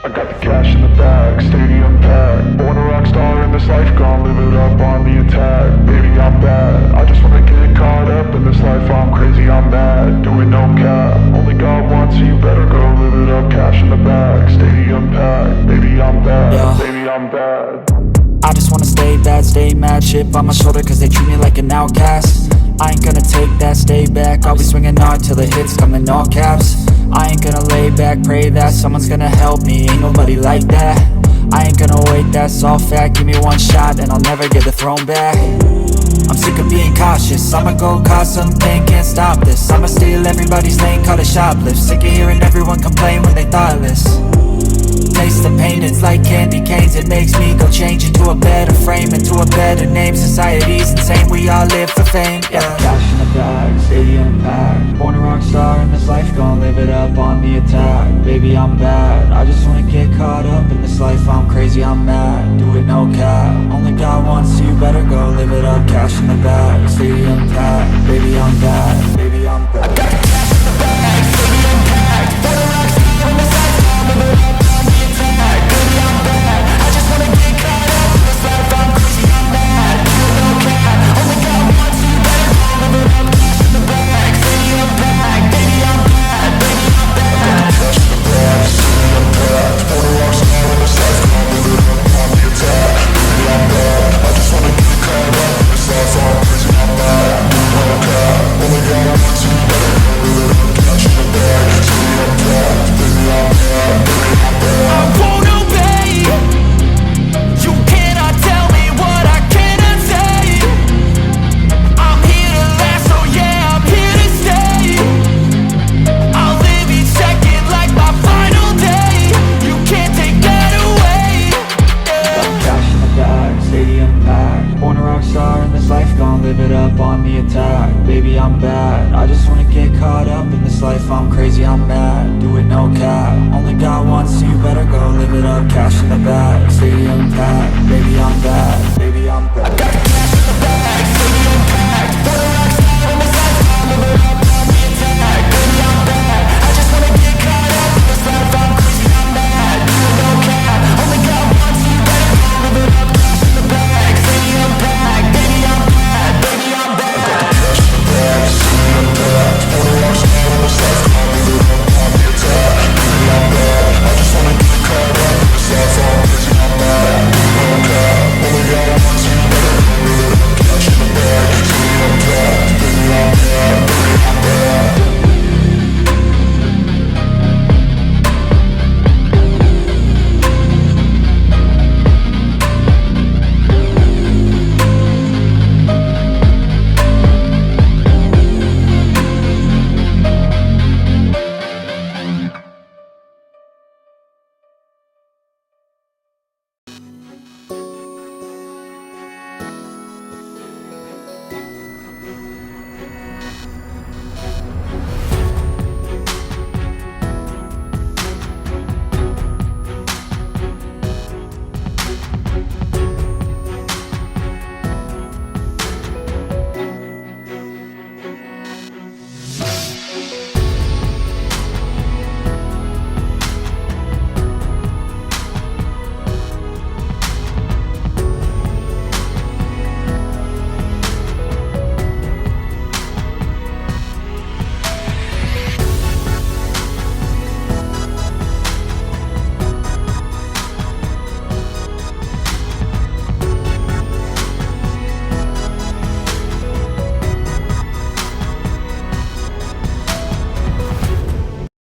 I got the cash in the bag, stadium packed. Born a rock star in this life, gon' live it up on the attack. Baby, I'm bad, I just wanna get caught up in this life. I'm crazy, I'm mad, doing no cap. Only God wants, so you better go live it up. Cash in the bag, stadium packed. Baby, I'm bad, Yeah. baby, I'm bad. I just wanna stay bad, stay mad. Chip on my shoulder cause they treat me like an outcast. I ain't gonna take that, stay back. I'll be swinging hard till the hits come in all caps. I ain't gonna lay back, pray that someone's gonna help me. Ain't nobody like that. I ain't gonna wait, that's all fact. Give me one shot and I'll never get the throne back. I'm sick of being cautious, I'ma go cause something, can't stop this. I'ma steal everybody's lane, call it shoplift. Sick of hearing everyone complain when they thoughtless. Taste the pain, it's like candy canes. It makes me go change into a better frame, into a better name. Society's insane, we all live for fame, yeah. Cash in the bag, stadium packed. Born a rock star in this life, gon' live it up on the attack. Baby, I'm bad, I just wanna get caught up in this life. I'm crazy, I'm mad, do it no cap. Only God wants, so you better go live it up. Cash in the bag, stadium packed. Baby, I'm bad, baby, I'm bad.